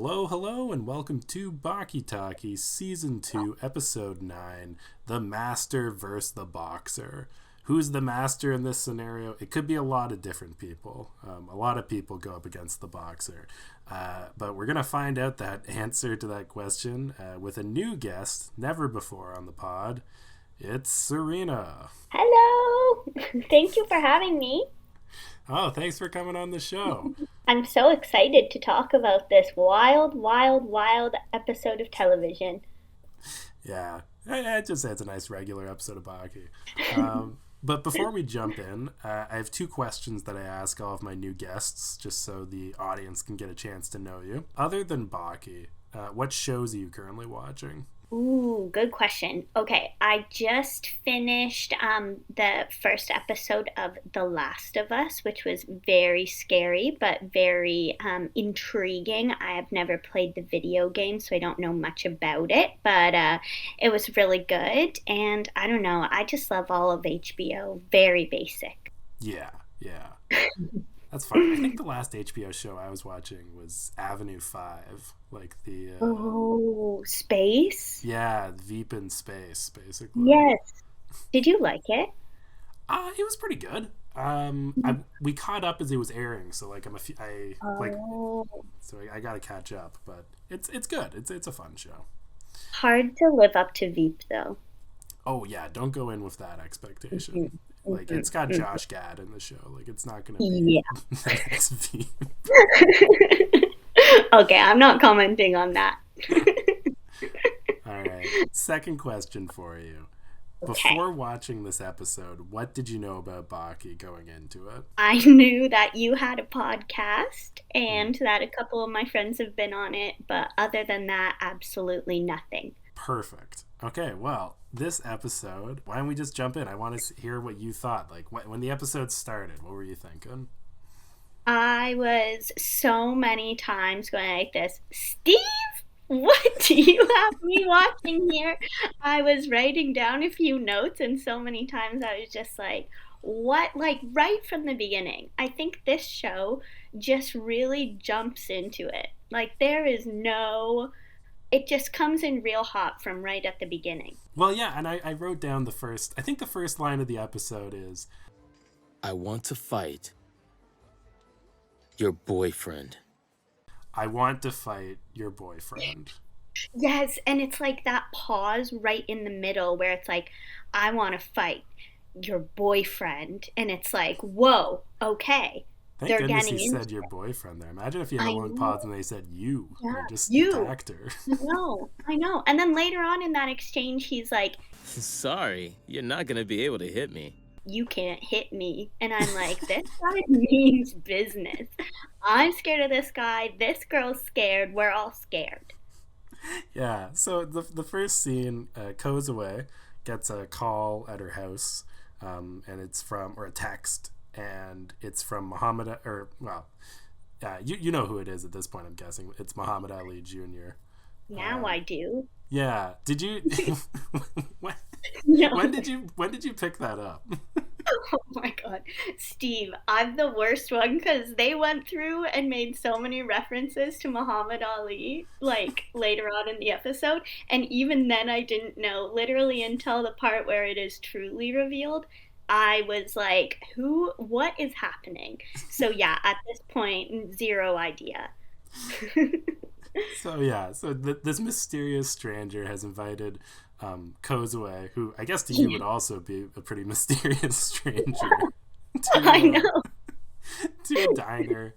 Hello, hello, and welcome to Baki Talkie, Season 2, Episode 9, The Master vs. the Boxer. Who's the master in this scenario? It could be a lot of different people. A lot of people go up against the boxer. But we're going to find out that answer to that question with a new guest, never before on the pod. It's Serena. Hello! Thank you for having me. Oh, thanks for coming on the show. I'm so excited to talk about this wild, wild, wild episode of television. Yeah, I'd just say it's a nice regular episode of Baki. But before we jump in, I have two questions that I ask all of my new guests, just so the audience can get a chance to know you. Other than Baki, what shows are you currently watching? Ooh, good question. Okay, I just finished the first episode of The Last of Us, which was very scary but very intriguing. I have never played the video game, so I don't know much about it, but it was really good. And I don't know, I just love all of HBO. Very basic. Yeah, yeah. That's fine. I think the last HBO show I was watching was Avenue 5. Like the... Oh, space? Yeah, Veep in space, basically. Yes. Did you like it? It was pretty good. We caught up as it was airing, so like Oh, I got to catch up, but it's good. It's a fun show. hard to live up to Veep though. Oh yeah, don't go in with that expectation. Mhm, Like mhm, it's got mhm. Josh Gad in the show. Like it's not gonna be Yeah. the next Veep. Okay, I'm not commenting on that. All right. Second question for you. Okay. Before watching this episode, what did you know about Baki going into it? I knew that you had a podcast Hmm. and that a couple of my friends have been on it, but other than that, absolutely nothing. Perfect. Okay, well, this episode, why don't we just jump in? I want to hear what you thought. Like, when the episode started, what were you thinking? I was so many times going like this, Steve, what do you have me watching here? I was writing down a few notes, and so many times I was just like, what? Like, right from the beginning. I think this show just really jumps into it. Like, there is no, it just comes in real hot from right at the beginning. Well, yeah, and I wrote down I think the first line of the episode is, I want to fight your boyfriend. I want to fight your boyfriend. Yes, and it's like that pause right in the middle where it's like, I want to fight your boyfriend. And it's like, whoa, okay. Thank They're goodness he getting into said your boyfriend there. Imagine if you had a I long pause know. and they said you, Yeah. and just You. attacked her. I know. And then later on in that exchange, he's like, Sorry, you're not gonna be able to hit me. you can't hit me. And I'm like, this guy means business. I'm scared of this guy. This girl's scared. We're all scared. Yeah, so the first scene, Kozue gets a call at her house, and it's from, or a text, and it's from you know who it is at this point. I'm guessing it's Muhammad Ali Jr. Now Um, I do. yeah, did you when, No. when did you pick that up? Oh my God. Steve, I'm the worst one because they went through and made so many references to Muhammad Ali, like later on in the episode. And even then, I didn't know, literally until the part where it is truly revealed. I was like, what is happening? So, yeah, at this point, zero idea. So yeah, this mysterious stranger has invited Kozue, who I guess to you would also be a pretty mysterious stranger, I to know. to a diner,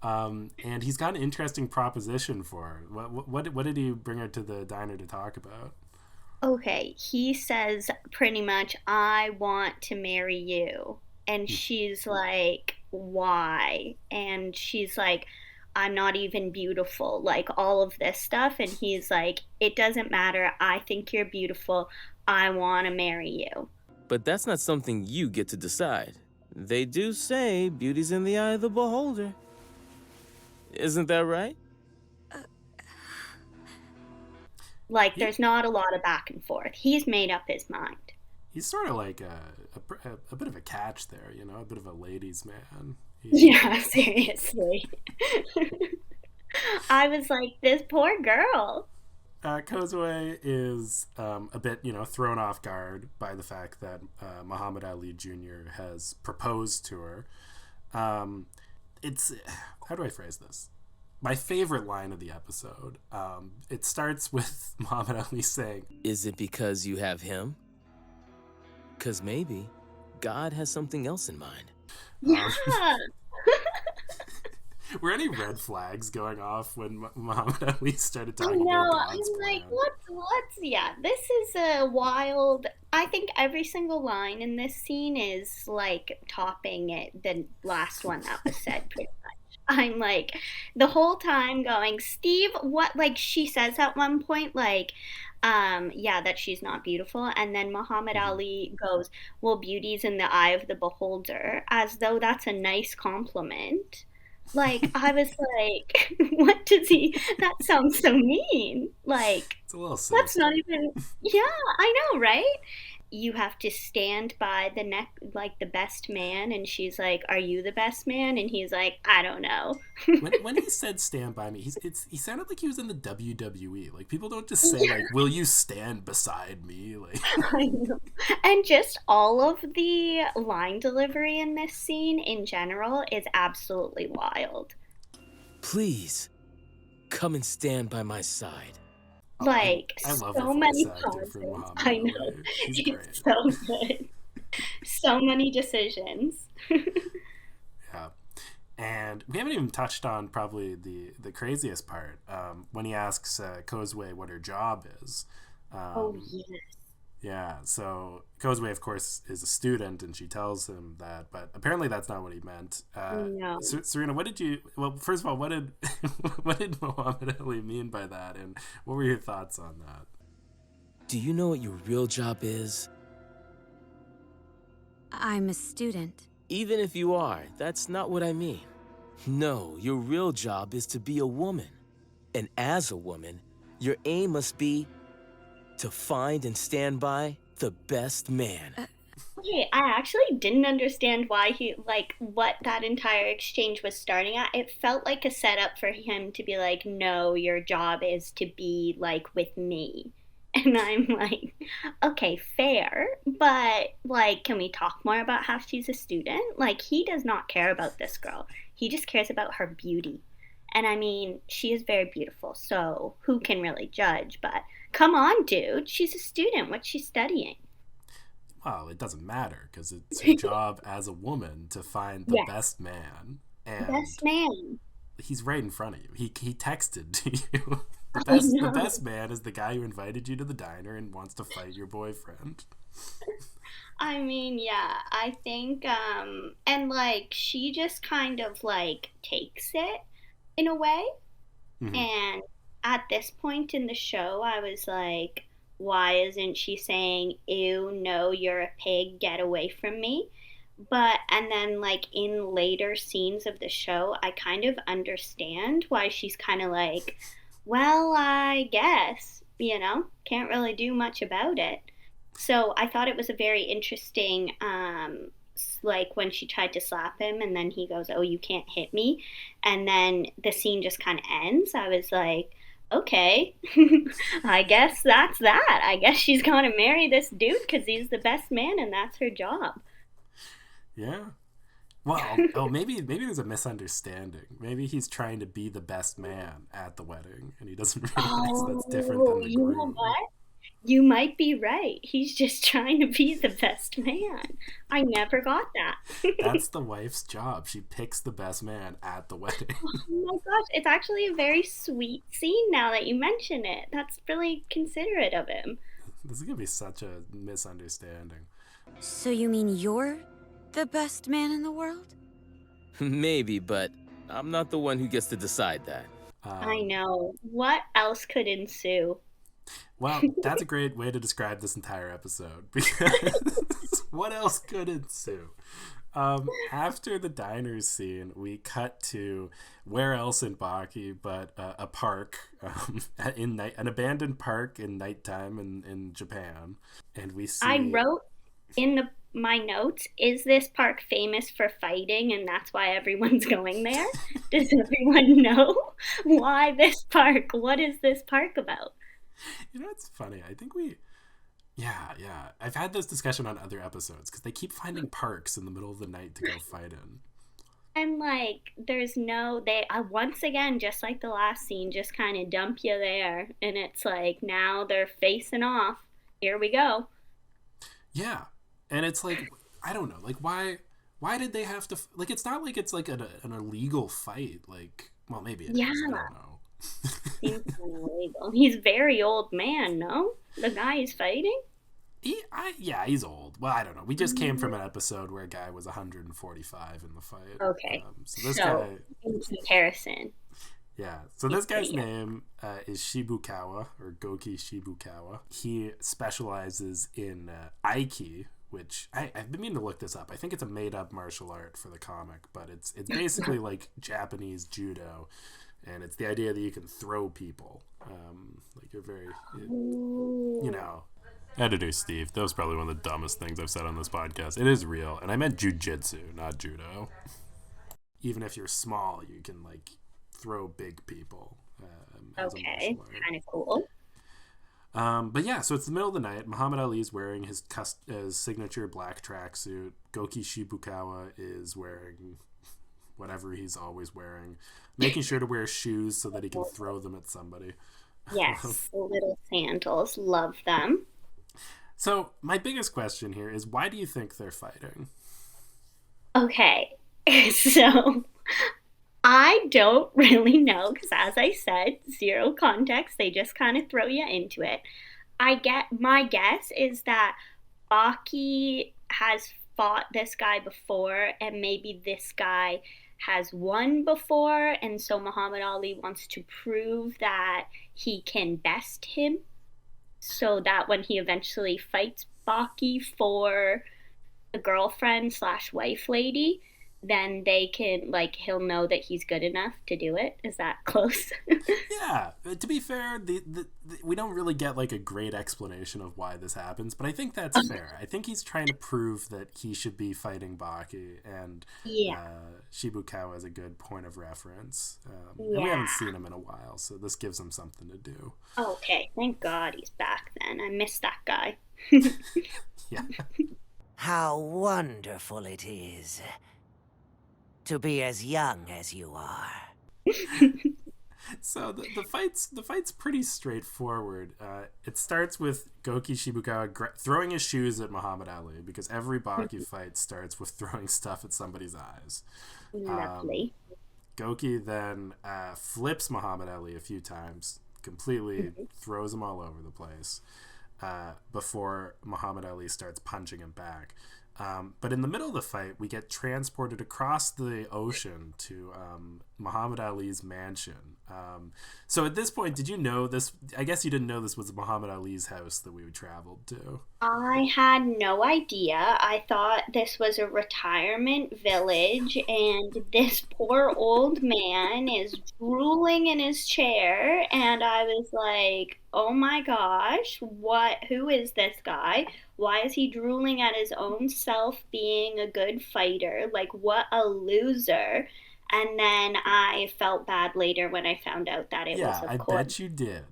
and he's got an interesting proposition for her. What did he bring her to the diner to talk about? Okay, he says pretty much, I want to marry you. And she's like, why? And she's like, I'm not even beautiful, like all of this stuff. And he's like, it doesn't matter. I think you're beautiful. I want to marry you. But that's not something you get to decide. They do say beauty's in the eye of the beholder. Isn't that right? Like, He there's not a lot of back and forth. He's made up his mind. he's sort of like a bit of a catch there, you know, a bit of a ladies' man. He Yeah, seriously. I was like, this poor girl. Kozue is a bit, thrown off guard by the fact that Muhammad Ali Jr. has proposed to her. It's how do I phrase this? My favorite line of the episode. It starts with Muhammad Ali saying, Is it because you have him? Because maybe God has something else in mind. Yeah. Were any red flags going off when Muhammad Ali started I talking know. about God's I'm like, plan? yeah, this is a wild. I think every single line in this scene is like topping it, the last one that was said, pretty much. I'm like, the whole time going, Steve, what, like, she says at one point, like, yeah, that she's not beautiful. And then Muhammad Mm-hmm. Ali goes, well, beauty's in the eye of the beholder, as though that's a nice compliment. Like, I was like, what does he, that sounds so mean. Like, It's a little that's not sinister. even, yeah, I know, right? You have to stand by the neck, like the best man. And she's like, are you the best man? And he's like, I don't know. When he said "stand by me," he sounded like he was in the WWE. Like people don't just say like, "Will you stand beside me?" Like I know. And just all of the line delivery in this scene in general is absolutely wild. Please, come and stand by my side. Like, I love the so voice many actor for pauses. Muhammad I Ali. know. He's It's great. so good. So many decisions. Yeah. And we haven't even touched on probably the craziest part when he asks Kozue what her job is. Oh, Um, yes. yeah, so Kozue, of course, is a student, and she tells him that, but apparently that's not what he meant. No. Serena, what did you? Well, first of all, what did what did Muhammad Ali mean by that, and what were your thoughts on that? Do you know what your real job is? I'm a student. Even if you are, that's not what I mean. No, your real job is to be a woman. And as a woman, your aim must be to find and stand by the best man. Okay, I actually didn't understand why he, like, what that entire exchange was starting at. It felt like a setup for him to be like, no, your job is to be, like, with me. And I'm like, okay, fair, but, like, can we talk more about how she's a student? Like, he does not care about this girl. He just cares about her beauty. And I mean, she is very beautiful, so who can really judge? But come on, dude, she's a student. What's she studying? Well, it doesn't matter because it's her job as a woman to find the Yeah, best man, and best man. he's right in front of you. He texted to you. The I best the know. best man is the guy who invited you to the diner and wants to fight your boyfriend. I mean, yeah, I think, and like, she just kind of like takes it in a way. Mm-hmm. And at this point in the show, I was like, why isn't she saying, ew, no, you're a pig, get away from me? But, and then, like, in later scenes of the show, I kind of understand why she's kind of like, well, I guess, can't really do much about it. So I thought it was a very interesting, like when she tried to slap him and then he goes, oh, you can't hit me. And then the scene just kind of ends. I was like, okay, I guess that's that. I guess she's going to marry this dude because he's the best man and that's her job. Yeah. Well, oh, maybe there's a misunderstanding. Maybe he's trying to be the best man at the wedding, and he doesn't realize that's different Oh, than the you know groom. what? You might be right. He's just trying to be the best man. I never got that. That's the wife's job. She picks the best man at the wedding. Oh my gosh, it's actually a very sweet scene now that you mention it. That's really considerate of him. This is gonna be such a misunderstanding. So you mean you're the best man in the world? Maybe, but I'm not the one who gets to decide that. I know. What else could ensue? Well, that's a great way to describe this entire episode because what else could ensue? After the diners scene, we cut to where else in Baki but a park, in night, an abandoned park in nighttime in Japan, and we I see. wrote in the my notes, is this park famous for fighting and that's why everyone's going there? Does everyone know why this park? What is this park about? It's funny. I think yeah. I've had this discussion on other episodes because they keep finding parks in the middle of the night to go fight in. And like, there's no, they, once again, just like the last scene, just kind of dump you there. And it's like, now they're facing off. Here we go. Yeah. And it's like, I don't know, like, why did they have to, like, it's not like it's like an illegal fight. Like, well, maybe it is. I don't know. Seems illegal. He's a very old man, no? The guy is fighting? Yeah, he's old. Well, I don't know. We just came from an episode where a guy was 145 in the fight. Okay. So this guy, in comparison. Yeah. So this guy's name is Shibukawa, or Goki Shibukawa. He specializes in Aiki, which I've been meaning to look this up. I think it's a made-up martial art for the comic, but it's basically like Japanese judo, and it's the idea that you can throw people. Like you're very, you know. Editor Steve, that was probably one of the dumbest things I've said on this podcast. It is real, and I meant jujitsu, not judo. Even if you're small, you can like throw big people. Okay, kind of cool. But yeah, so it's the middle of the night. Muhammad Ali is wearing his signature black tracksuit. Goki Shibukawa is wearing whatever he's always wearing, making sure to wear shoes so that he can throw them at somebody. Yes, little sandals. Love them. So my biggest question here is, why do you think they're fighting? Okay, so I don't really know because, as I said, zero context. They just kind of throw you into it. My guess is that Baki has fought this guy before, and maybe this guy has won before, and so Muhammad Ali wants to prove that he can best him, so that when he eventually fights Baki for the girlfriend slash wife lady, then they can, like, he'll know that he's good enough to do it. Is that close? Yeah. To be fair, we don't really get like a great explanation of why this happens, but I think that's fair. I think he's trying to prove that he should be fighting Baki, and Shibukawa is a good point of reference. And we haven't seen him in a while, so this gives him something to do. Okay, thank God he's back then. I miss that guy. Yeah. How wonderful it is to be as young as you are. So the fight's pretty straightforward. It starts with Goki Shibukawa throwing his shoes at Muhammad Ali, because every Baki fight starts with throwing stuff at somebody's eyes. Lovely. Goki then flips Muhammad Ali a few times, completely throws him all over the place, before Muhammad Ali starts punching him back. But in the middle of the fight, we get transported across the ocean to Muhammad Ali's mansion. So at this point, did you know this? I guess you didn't know this was Muhammad Ali's house that we traveled to. I had no idea. I thought this was a retirement village, and this poor old man is drooling in his chair, and I was like, oh my gosh, who is this guy? Why is he drooling at his own self being a good fighter? Like, what a loser. And then I felt bad later when I found out that it was, of course. I bet you did.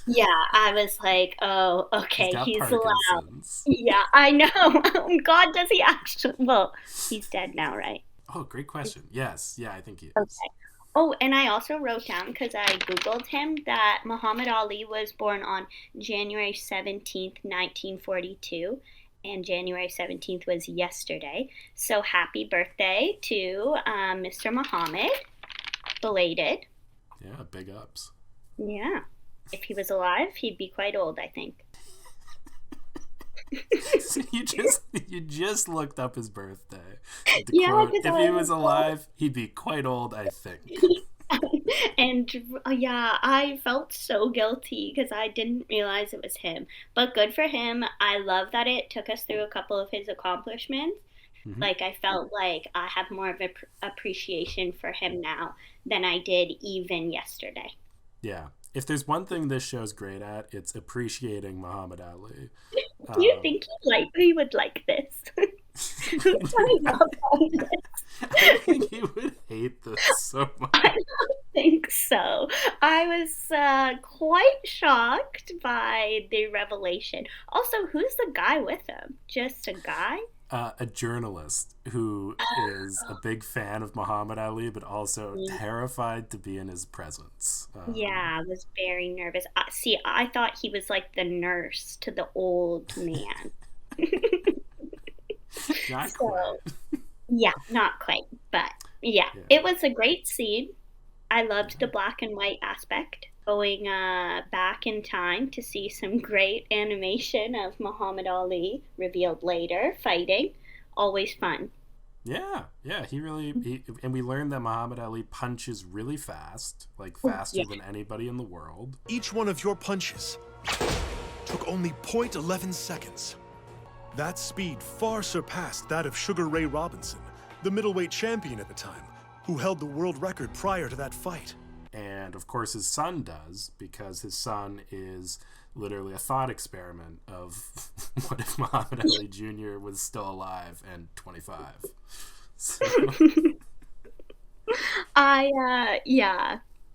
Yeah, I was like, oh, okay, he's allowed. Parkinson's. Yeah, I know. Oh, God, does he actually? Well, he's dead now, right? Oh, great question. Yes, yeah, I think he is. Okay. Oh, and I also wrote down, because I Googled him, that Muhammad Ali was born on January 17th, 1942. And January 17th was yesterday. So happy birthday to Mr. Muhammad. Belated. Yeah, big ups. Yeah. If he was alive, he'd be quite old, I think. So you just looked up his birthday. Yeah, quote, if he was alive, he'd be quite old, I think. And yeah, I felt so guilty because I didn't realize it was him. But good for him. I love that it took us through a couple of his accomplishments. Mm-hmm. Like, I felt like I have more of an appreciation for him now than I did even yesterday. Yeah. If there's one thing this show's great at, it's appreciating Muhammad Ali. Do you think he would like this? I love I think he would hate this so much. I don't think so. I was quite shocked by the revelation. Also, who's the guy with him? Just a guy? A journalist who is a big fan of Muhammad Ali, but also terrified to be in his presence. Yeah, I was very nervous. See, I thought he was like the nurse to the old man. Not So, quite. yeah, not quite, but yeah, Yeah. it was a great scene. I loved the black and white aspect. Going back in time to see some great animation of Muhammad Ali revealed later fighting. Always fun. Yeah, and we learned that Muhammad Ali punches really fast, like Oh, faster yeah. than anybody in the world. Each one of your punches took only .11 seconds. That speed far surpassed that of Sugar Ray Robinson, the middleweight champion at the time, who held the world record prior to that fight. And of course his son does, because his son is literally a thought experiment of what if Muhammad Ali Jr. was still alive and 25. So,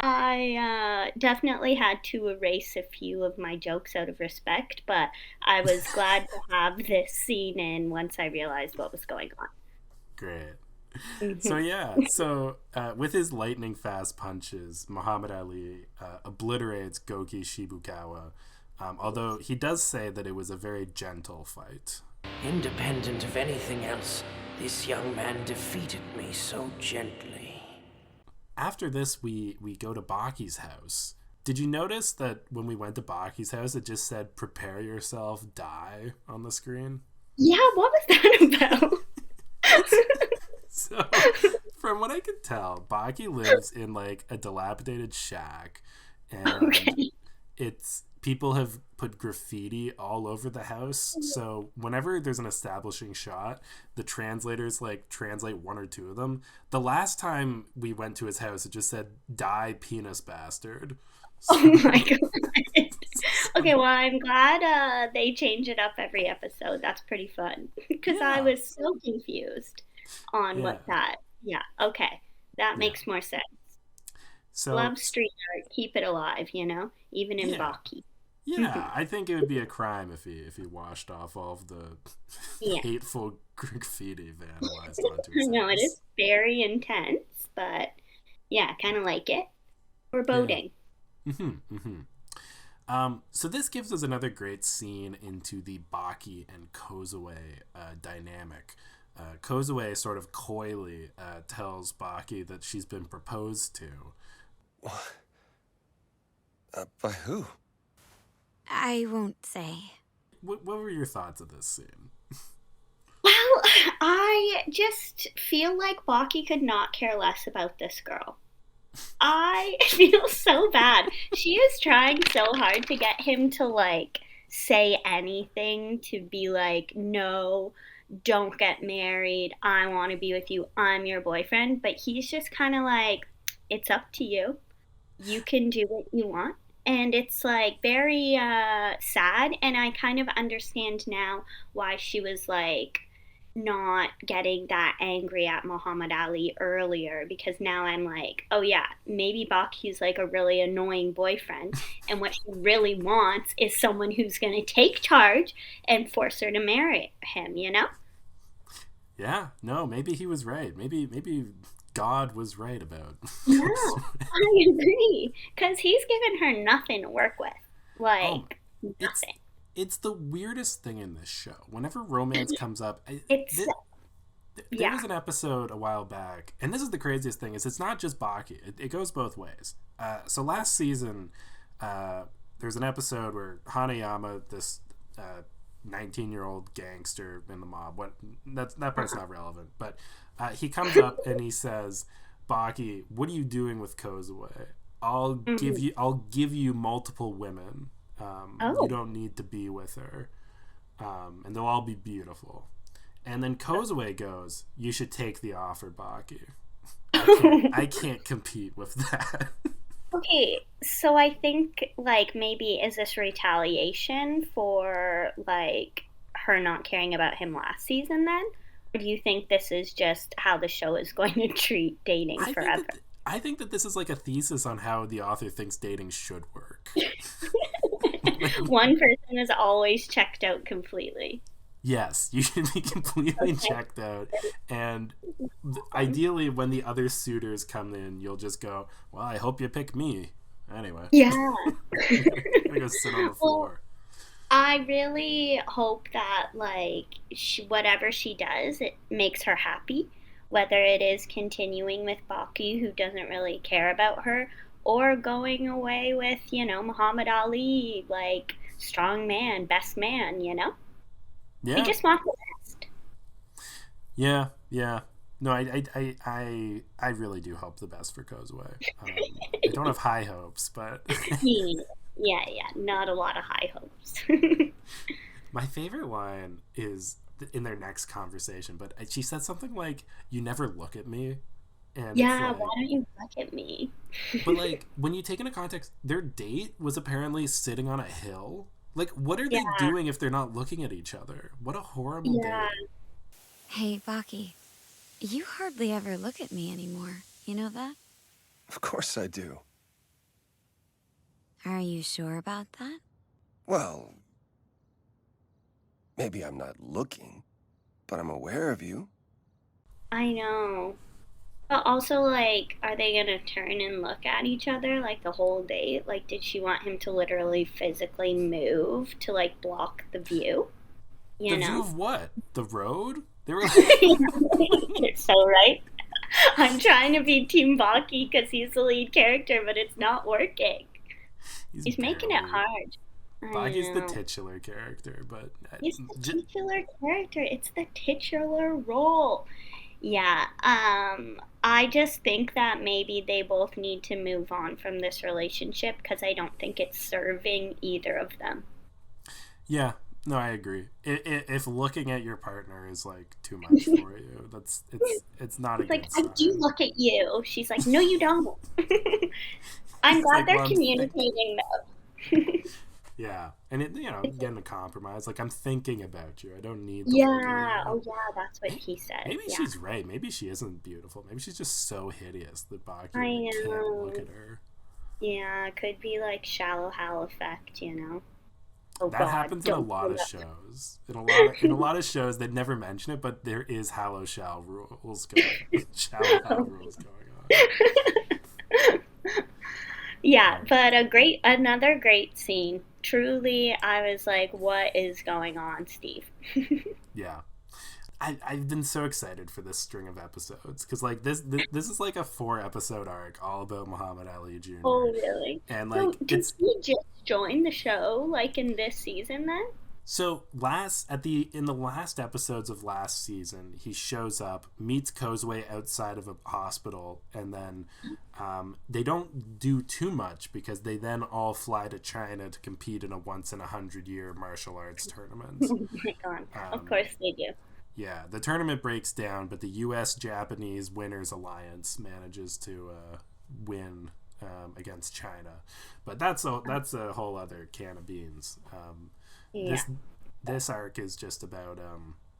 I definitely had to erase a few of my jokes out of respect, but I was glad to have this scene in once I realized what was going on. great. Mhm. So with his lightning fast punches, Muhammad Ali obliterates Goki Shibukawa, although he does say that it was a very gentle fight. Independent of anything else, this young man defeated me so gently. After this, we go to Baki's house. Did you notice that when we went to Baki's house, it just said "Prepare yourself, die" on the screen? Yeah, what was that about? So, from what I can tell, Baki lives in like a dilapidated shack, and Okay. it's people have put graffiti all over the house. So whenever there's an establishing shot, the translators like translate one or two of them. The last time we went to his house, it just said "Die penis bastard." Oh my god. Okay, well, I'm glad they change it up every episode. That's pretty fun. Because I Yeah. was so confused on what Yeah. that. Yeah, okay. That Yeah. makes more sense. So Love street art, keep it alive, even in Yeah. Baki. yeah, I think it would be a crime if he washed off all of the Yeah. hateful graffiti vandalized onto I his know it house. is very intense, but yeah, kind of like it. Foreboding. So this gives us another great scene into the Baki and Kozue dynamic. Kozue sort of coyly tells Baki that she's been proposed to. By who? I won't say. What were your thoughts of this scene? Well, I just feel like Baki could not care less about this girl. I feel so bad. She is trying so hard to get him to like say anything, to be like, no, don't get married. I want to be with you. I'm your boyfriend. But he's just kind of like, it's up to you. You can do what you want. And it's like very sad. And I kind of understand now why she was like not getting that angry at Muhammad Ali earlier, because now I'm like, oh yeah, maybe Baki's like a really annoying boyfriend, and what she really wants is someone who's going to take charge and force her to marry him. Yeah, no, maybe he was right. Maybe God was right about. No, I agree, because he's given her nothing to work with, like it's nothing. it's the weirdest thing in this show. Whenever romance comes up, It's there yeah. was an episode a while back, and this is the craziest thing: is it's not just Baki; it goes both ways. So last season, there's an episode where Hanayama, this 19-year-old gangster in the mob, that part's not relevant, but he comes up and he says, "Baki, what are you doing with Kozue? I'll give you multiple women. You don't need to be with her, and they'll all be beautiful." And then Kozue goes, "You should take the offer, Baki. I can't compete with that." Okay, so I think like maybe is this retaliation for like her not caring about him last season then? Or do you think this is just how the show is going to treat dating forever? I think that this is like a thesis on how the author thinks dating should work. One person is always checked out completely. Yes, you should be completely checked out. And ideally, when the other suitors come in, you'll just go, well, I hope you pick me. Anyway. Yeah. I'm gonna go sit on the floor. I really hope that, like, whatever she does, it makes her happy. Whether it is continuing with Baki, who doesn't really care about her, or going away with, Muhammad Ali, like, strong man, best man, Yeah. I just want the best. Yeah. No, I really do hope the best for Kozue. I don't have high hopes, but Yeah, not a lot of high hopes. my favorite line is in their next conversation. But she said something like, "You never look at me," and Yeah, it's like, why don't you look at me? but like when you take into context, their date was apparently sitting on a hill. Like, what are they doing if they're not looking at each other? What a horrible date. Hey, Baki, you hardly ever look at me anymore. You know that? Of course I do. Are you sure about that? Well, maybe I'm not looking, but I'm aware of you. I know. But also, like, are they gonna turn and look at each other, like, the whole date? Like, did she want him to literally physically move to, like, block the view? The view of what? The road? They were You're so right. I'm trying to be Team Baki because he's the lead character, but it's not working. He's making it hard. Baki's the titular character, but he's the titular character. It's the titular role. Yeah. I just think that maybe they both need to move on from this relationship because I don't think it's serving either of them. Yeah. No, I agree. If looking at your partner is like too much for you, it's not a good sign. I do look at you. She's like, no, you don't. I'm glad they're communicating though. Yeah, and getting a compromise. Like, I'm thinking about you. I don't need. That's what he said. Maybe she's right. Maybe she isn't beautiful. Maybe she's just so hideous that Baki can't look at her. Yeah, it could be like shallow hal effect, Oh, that happens in a lot of shows. In a lot of shows, they never mention it, but there is Hallow Shall rules going. Shallow Hal rules going on. Yeah, but another great scene. Truly, I was like, "What is going on, Steve?" Yeah, I've been so excited for this string of episodes because like this is like a 4-episode arc all about Muhammad Ali Jr. Oh, really? And like, so, did he just join the show like in this season then? So in the last episodes of last season, he shows up, meets Kozue outside of a hospital, and then they don't do too much because they then all fly to China to compete in a once-in-a-100-year martial arts tournament. Oh my god! Of course they do. Yeah, the tournament breaks down, but the U.S.-Japanese Winners Alliance manages to win against China. But that's a whole other can of beans. This arc is just about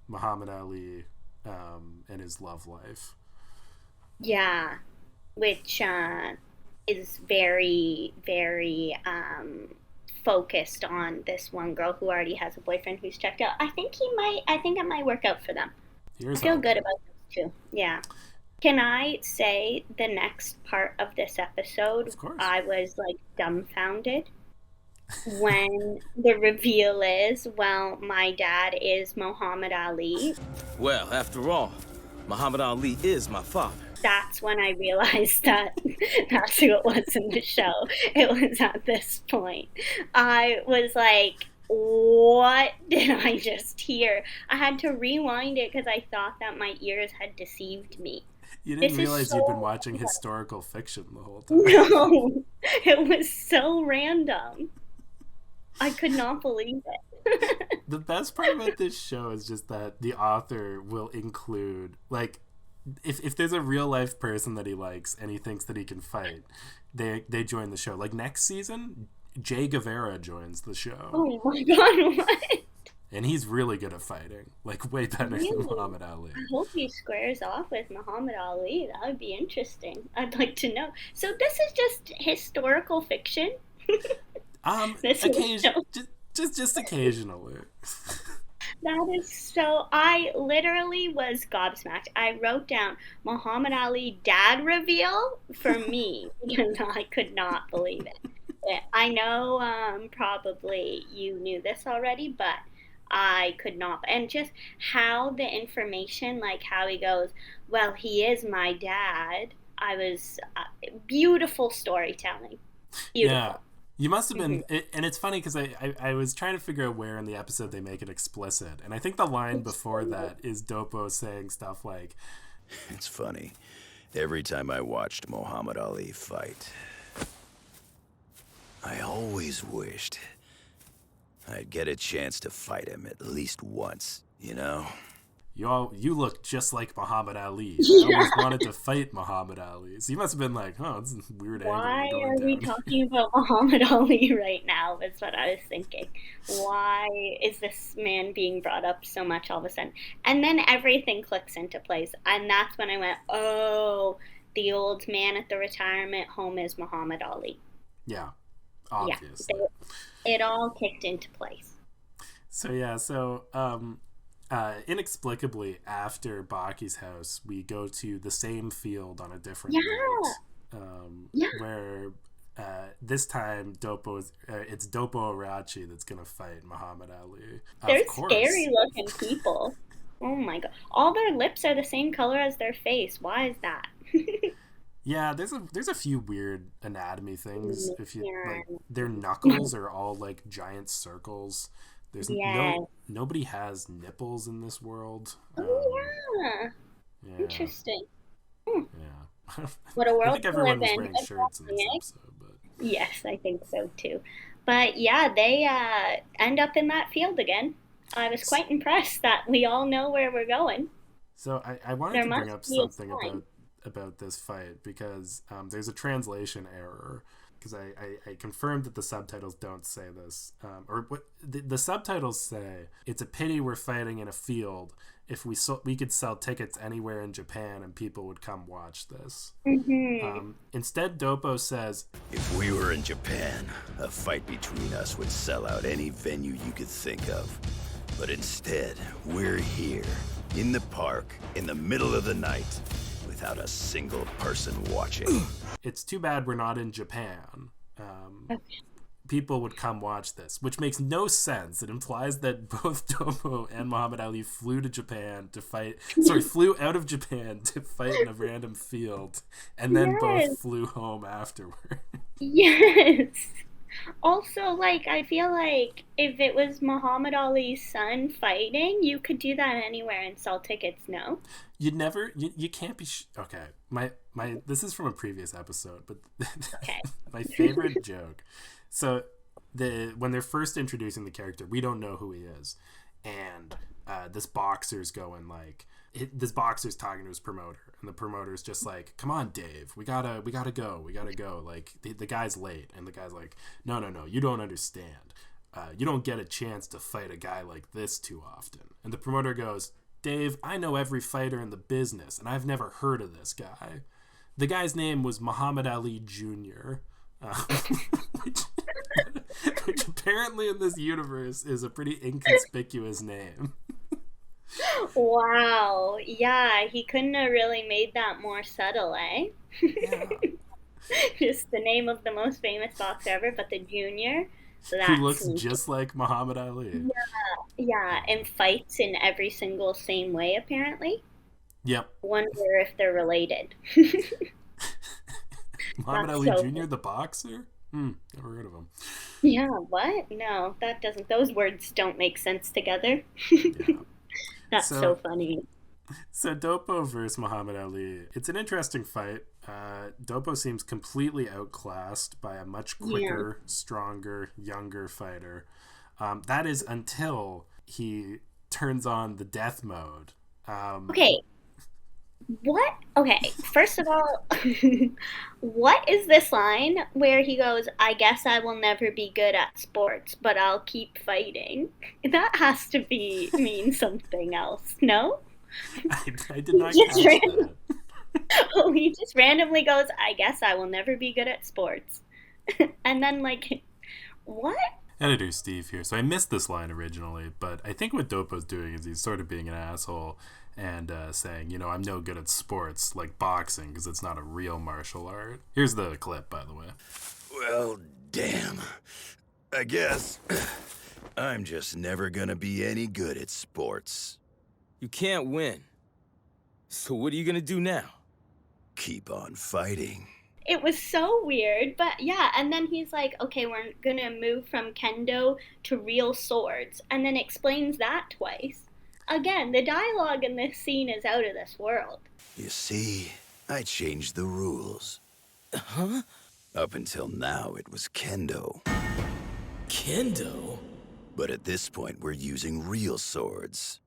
Muhammad Ali and his love life. Yeah, which is very, very focused on this one girl who already has a boyfriend who's checked out. I think it might work out for them. I feel good about those two. Yeah. Can I say the next part of this episode? Of course. I was like dumbfounded when the reveal is, well, my dad is Muhammad Ali. Well, after all, Muhammad Ali is my father. That's when I realized that that's who it was in the show. It was at this point. I was like, what did I just hear? I had to rewind it because I thought that my ears had deceived me. You didn't realize you'd been watching historical fiction the whole time. No, it was so random. I could not believe it. The best part about this show is just that the author will include, like, if there's a real life person that he likes and he thinks that he can fight, they join the show. Like next season, Jay Guevara joins the show. Oh my god, what? And he's really good at fighting, like way better than Really? Muhammad Ali. I hope he squares off with Muhammad Ali. That would be interesting. I'd like to know. So this is just historical fiction. This is Occasion, so, just occasionally. that is so. I literally was gobsmacked. I wrote down Muhammad Ali dad reveal for me because I could not believe it. I know probably you knew this already, but I could not. And just how the information, like how he goes, well, he is my dad. I was beautiful storytelling. Yeah. Beautiful. You must have been, and it's funny because I was trying to figure out where in the episode they make it explicit. And I think the line before that is Doppo saying stuff like, It's funny. Every time I watched Muhammad Ali fight, I always wished I'd get a chance to fight him at least once, you know? you look just like Muhammad Ali. I Yeah. always wanted to fight Muhammad Ali. So you must have been like, oh, this is weird angle Why we're are going we down. talking about Muhammad Ali right now? Is what I was thinking. Why is this man being brought up so much all of a sudden? And then everything clicks into place. And that's when I went, oh, the old man at the retirement home is Muhammad Ali. Yeah, Yeah, obviously. it all kicked into place. So inexplicably after Baki's house, we go to the same field on a different Yeah. night, Yeah. where this time it's Doppo Orochi that's gonna fight Muhammad Ali. They're Of course. scary looking people. Oh my god. All their lips are the same color as their face. Why is that? Yeah, there's a few weird anatomy things. If you Yeah. like, their knuckles are all like giant circles. There's Yeah. nobody has nipples in this world. Oh yeah. Yeah, Interesting. yeah. What a I world think to everyone live was in. wearing shirts in this Eh? episode, but Yes, I think so too. But yeah, they end up in that field again. I was quite impressed that we all know where we're going. so I wanted There to bring must up be a something sign. about this fight because there's a translation error because I confirmed that the subtitles don't say this or what the subtitles say. It's a pity we're fighting in a field. If we could sell tickets anywhere in Japan and people would come watch this. Instead, Doppo says, If we were in Japan, a fight between us would sell out any venue you could think of. But instead, we're here, in the park, in the middle of the night, without a single person watching. it's too bad we're not in Japan. People would come watch this, which makes no sense. It implies that both Doppo and Muhammad Ali flew to Japan to fight. Sorry, flew out of Japan to fight in a random field, and then Yes. both flew home afterward. Yes. Also, like, I feel like if it was Muhammad Ali's son fighting, you could do that anywhere and sell tickets, no? You'd never. You can't be. Okay, my. This is from a previous episode, but Okay. my favorite joke. So when they're first introducing the character, we don't know who he is, and this boxer's going like this boxer's talking to his promoter, and the promoter's just like, "Come on, Dave, we gotta go. Like the guy's late," and the guy's like, "No, you don't understand. You don't get a chance to fight a guy like this too often." And the promoter goes, "Dave, I know every fighter in the business, and I've never heard of this guy. The guy's name was Mohammad Ali Jr." Which, which apparently in this universe is a pretty inconspicuous name. Wow. Yeah, he couldn't have really made that more subtle, eh? Yeah. Just the name of the most famous boxer ever, but the junior. So Who that's looks just like Muhammad Ali. yeah, and fights in every single same way apparently. Yep. Wonder if they're related. Muhammad That's Ali so Jr., the boxer? Never heard of him. Yeah, what? No, that doesn't. Those words don't make sense together. Yeah. That's So- so funny. So Doppo versus Muhammad Ali. It's an interesting fight. Doppo seems completely outclassed by a much quicker, stronger, younger fighter. That is until he turns on the death mode. Okay, What? Okay, first of all, what is this line where he goes, I guess I will never be good at sports, but I'll keep fighting? That has to be mean something else, no? I did He not just catch that. he just randomly goes, I guess I will never be good at sports. And then, like, what? Editor Steve here. So I missed this line originally, but I think what Doppo's doing is he's sort of being an asshole and saying, I'm no good at sports like boxing because it's not a real martial art. Here's the clip, by the way. Well, damn. I guess I'm just never gonna be any good at sports. You can't win. So what are you gonna do now? Keep on fighting. It was so weird, but yeah, and then he's like, okay, we're gonna move from kendo to real swords, and then explains that twice. Again, the dialogue in this scene is out of this world. You see, I changed the rules. Huh? Up until now, it was kendo. Kendo? But at this point, we're using real swords.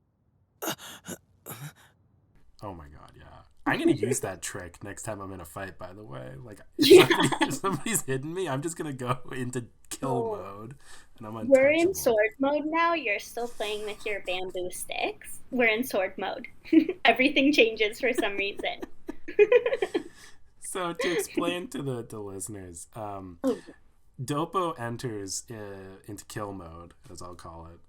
Oh my god, yeah. I'm gonna use that trick next time I'm in a fight, by the way. Like, Yeah. if somebody's hitting me, I'm just gonna go into kill mode, and I'm We're in untouchable. sword mode now. You're still playing with your bamboo sticks. We're in sword mode. Everything changes for some reason. So to explain to the listeners, Doppo enters into kill mode, as I'll call it,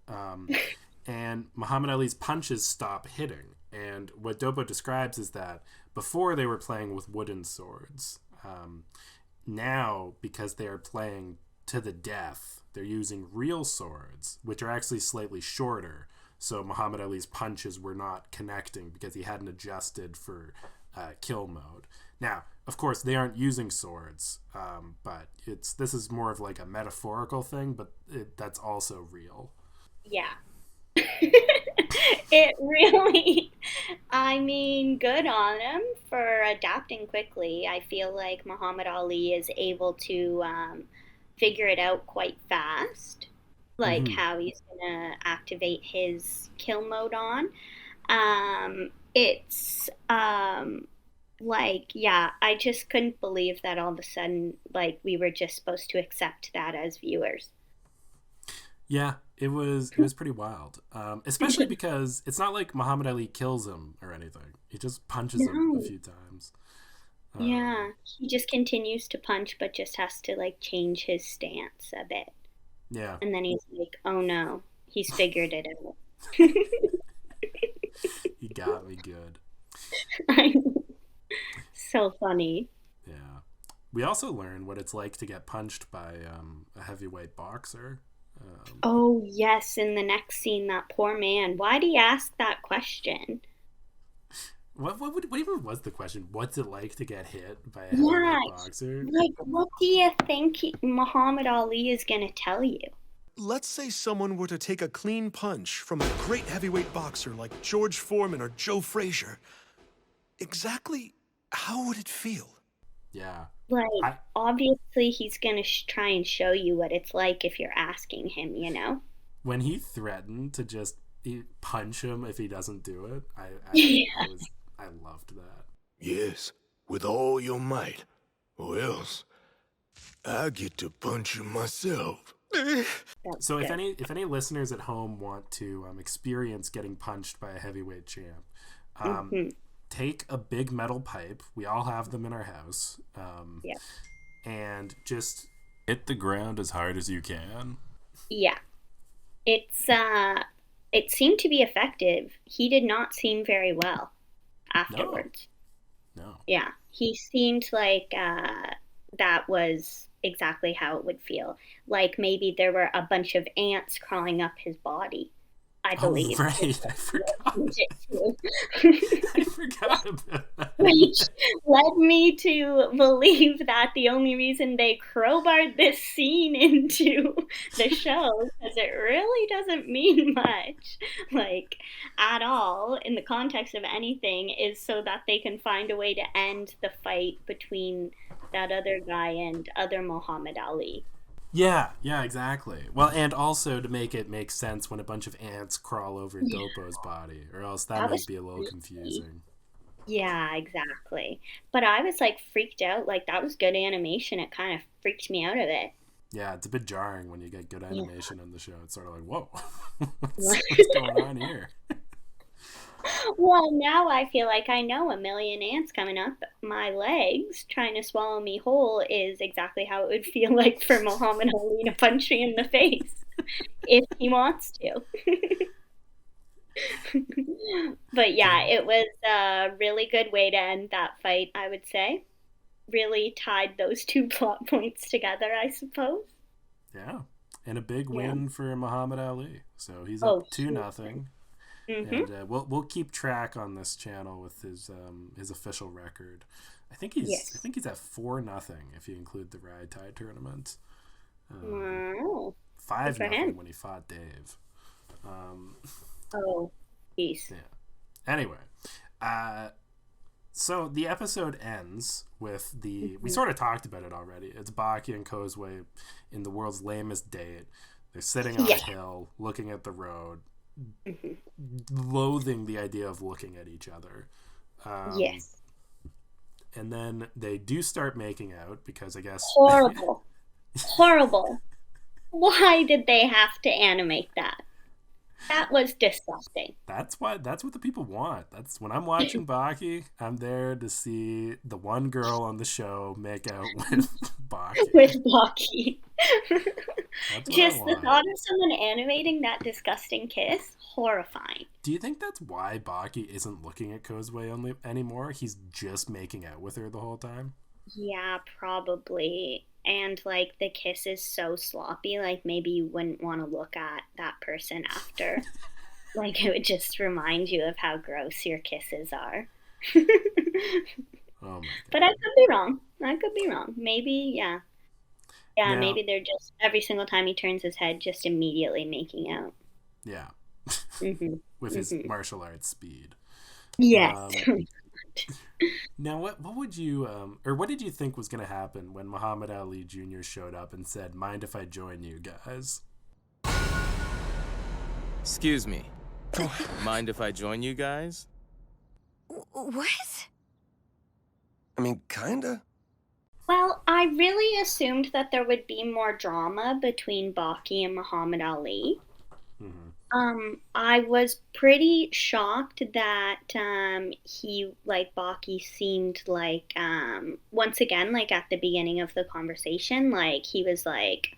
and Muhammad Ali's punches stop hitting. And what Doppo describes is that before they were playing with wooden swords. Now, because they are playing to the death, they're using real swords, which are actually slightly shorter. So Muhammad Ali's punches were not connecting because he hadn't adjusted for kill mode. Now, of course, they aren't using swords, but this is more of like a metaphorical thing, but that's also real. Yeah. It really, I mean, good on him for adapting quickly. I feel like Muhammad Ali is able to figure it out quite fast, like Mm-hmm. how he's gonna activate his kill mode on. It's like, yeah, I just couldn't believe that all of a sudden, like, we were just supposed to accept that as viewers. Yeah, it was pretty wild, especially because it's not like Muhammad Ali kills him or anything. He just punches him a No. few times. Yeah, he just continues to punch, but just has to like change his stance a bit. Yeah, And then he's like, oh no, he's figured it out. he got me good. So funny. Yeah. We also learn what it's like to get punched by a heavyweight boxer. Oh, yes, in the next scene, that poor man. Why'd he ask that question? What even was the question? What's it like to get hit by a Yeah, heavyweight boxer? like, what do you think Muhammad Ali is gonna tell you? Let's say someone were to take a clean punch from a great heavyweight boxer like George Foreman or Joe Frazier. Exactly how would it feel? Yeah. Like, I, obviously, he's gonna try and show you what it's like if you're asking him, you know? when he threatened to just punch him if he doesn't do it, Yeah. I loved that. Yes, with all your might, or else I get to punch you myself. That's So good. if any listeners at home want to experience getting punched by a heavyweight champ, Mhm. take a big metal pipe. We all have them in our house. Yeah. And just hit the ground as hard as you can. Yeah. It's it seemed to be effective. He did not seem very well afterwards. No. Yeah. He seemed like that was exactly how it would feel. Like maybe there were a bunch of ants crawling up his body, I believe. Oh, right. I forgot. Jiu-jitsu. I forgot about that. Which led me to believe that the only reason they crowbarred this scene into the show, because it really doesn't mean much, like, at all, in the context of anything, is so that they can find a way to end the fight between that other guy and other Muhammad Ali. Yeah, exactly. Well, and also to make it make sense when a bunch of ants crawl over Yeah. Doppo's body, or else that That might was be a little creepy. confusing. Yeah, exactly. But I was like freaked out. Like that was good animation. It kind of freaked me out of it. Yeah, it's a bit jarring when you get good Yeah. animation in the show. It's sort of like, whoa, Well, what's going on here? well, now I feel like I know a million ants coming up my legs trying to swallow me whole is exactly how it would feel like for Muhammad Ali to punch me in the face if he wants to. But yeah, Yeah, it was a really good way to end that fight, I would say. Really tied those two plot points together, I suppose. yeah, and a big Yeah. win for Muhammad Ali. So he's Oh, up two huge. nothing, Mm-hmm. and we'll keep track on this channel with his official record. I Yes. think he's at 4-0 if you include the Rai Tai tournament. Wow. Good Five for nothing him. when he fought Dave. Um, Oh, peace. yeah. Anyway, uh, so the episode ends with we Mm-hmm. sort of talked about it already. It's Baki and Kozue in the world's lamest date. They're sitting on a Yeah. hill, looking at the road, Hmm. loathing the idea of looking at each other. Um, Yes. and then they do start making out because I guess Horrible. Horrible. Why did they have to animate that? That was disgusting. that's what the people want. That's when I'm watching Baki, I'm there to see the one girl on the show make out with Baki. With Bucky. That's what I Just the want. thought of someone animating that disgusting kiss, horrifying. Do you think that's why Baki isn't looking at Kozue only anymore? He's just making out with her the whole time. Yeah, probably. And like the kiss is so sloppy, like maybe you wouldn't want to look at that person after. Like it would just remind you of how gross your kisses are. Oh my But god. I could be wrong. I could be wrong. Maybe, yeah. Yeah, Now, maybe they're just every single time he turns his head, just immediately making out. yeah, Hmm. with his Hmm. martial arts speed. Yes. Um, Now, what would you or what did you think was going to happen when Muhammad Ali Jr. showed up and said, "Mind if I join you guys?" Excuse me. Mind if I join you guys? What? I mean, kinda. Well, I really assumed that there would be more drama between Baki and Muhammad Ali. Hmm. I was pretty shocked that he like Baki seemed like once again like at the beginning of the conversation like he was like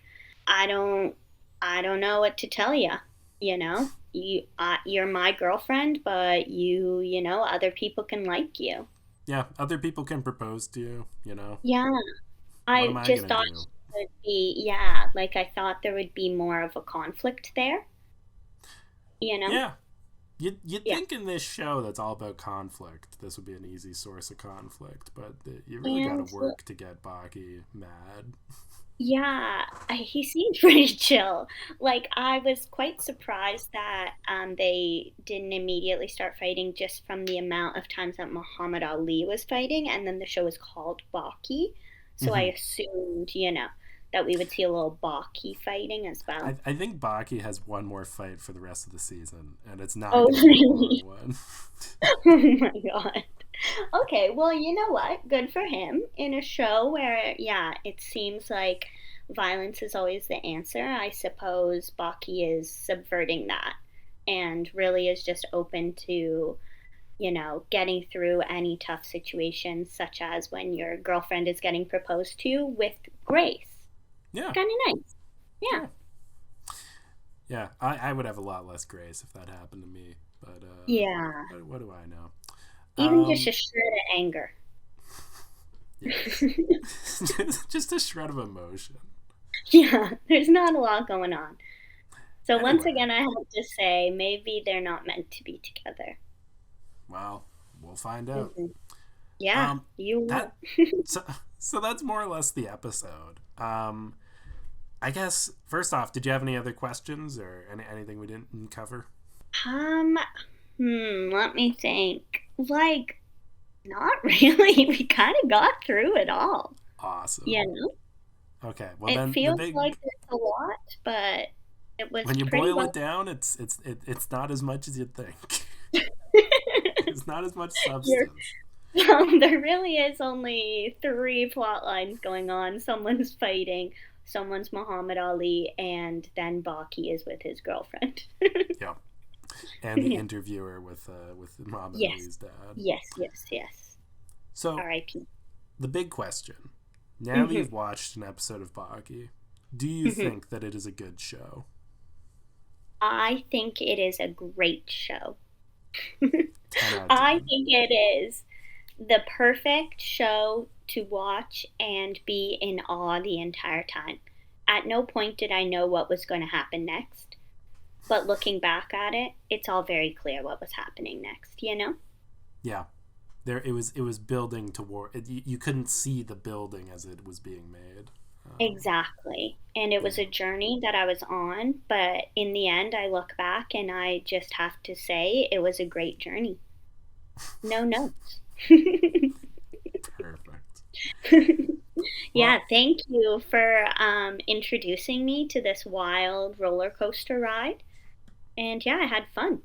I don't I don't know what to tell you, you know? You're my girlfriend, but you know other people can like you. Yeah, other people can propose to you. Yeah, What am I I just gonna thought do? it would be yeah, like I thought there would be more of a conflict there, you know? Yeah, you'd Yeah. think in this show that's all about conflict, this would be an easy source of conflict, but you really got And to work to get Baki mad. yeah, he seemed pretty chill. Like, I was quite surprised that they didn't immediately start fighting just from the amount of times that Muhammad Ali was fighting, and then the show was called Baki. So I Hmm. assumed, that we would see a little Baki fighting as well. I think Baki has one more fight for the rest of the season, and it's not Oh, going to be a long really? one. Oh my God. Okay, well, you know what? Good for him. In a show where, yeah, it seems like violence is always the answer, I suppose Baki is subverting that and really is just open to, getting through any tough situations, such as when your girlfriend is getting proposed to with grace. Yeah, Kind of nice. Yeah. yeah, yeah. I would have a lot less grace if that happened to me, but Yeah. what do I know? Even just Um, a shred of anger. yes, just a shred of emotion. Yeah, there's not a lot going on. So once Anyway, again, I have to say, maybe they're not meant to be together. well, we'll find out. Hmm. Yeah, Um, you will. that so so that's more or less the episode. I guess first off, did you have any other questions or anything we didn't cover? Um, let me think. Like, not really. We kind of got through it all. Awesome. You know, Okay, well it then the feels big like there's a lot, but it was when you pretty boil it well. down, it's not as much as you'd think. There's There's not as much substance. There really is only 3 plot lines going on. Someone's fighting, someone's Muhammad Ali, and then Baki is with his girlfriend. Yeah. And the interviewer with Muhammad Ali's dad. Yes. So, R.I.P. The big question. Now that you've watched an episode of Baki, do you think that it is a good show? I think it is a great show. 10 out of 10. I think it is the perfect show to watch and be in awe the entire time. At no point did I know what was going to happen next. But looking back at it, it's all very clear what was happening next, you know? Yeah. It was building toward... You couldn't see the building as it was being made. Exactly. And it was a journey that I was on, but in the end, I look back and I just have to say it was a great journey. No notes. Perfect. Yeah, thank you for introducing me to this wild roller coaster ride. And yeah, I had fun.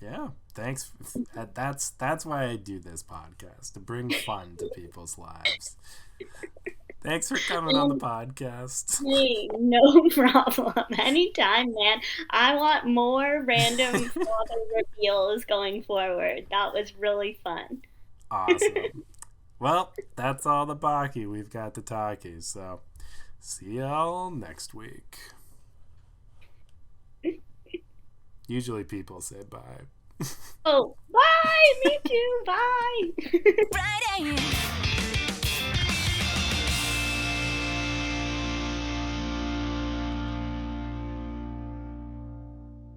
Yeah, thanks. That's why I do this podcast, to bring fun to people's lives. Thanks for coming on the podcast. Hey, no problem. Anytime, man. I want more random father reveals going forward. That was really fun. Awesome. Well, that's all the Baki we've got to talkie, so see y'all next week. Usually people say bye. Oh, bye! Me too, bye! Friday.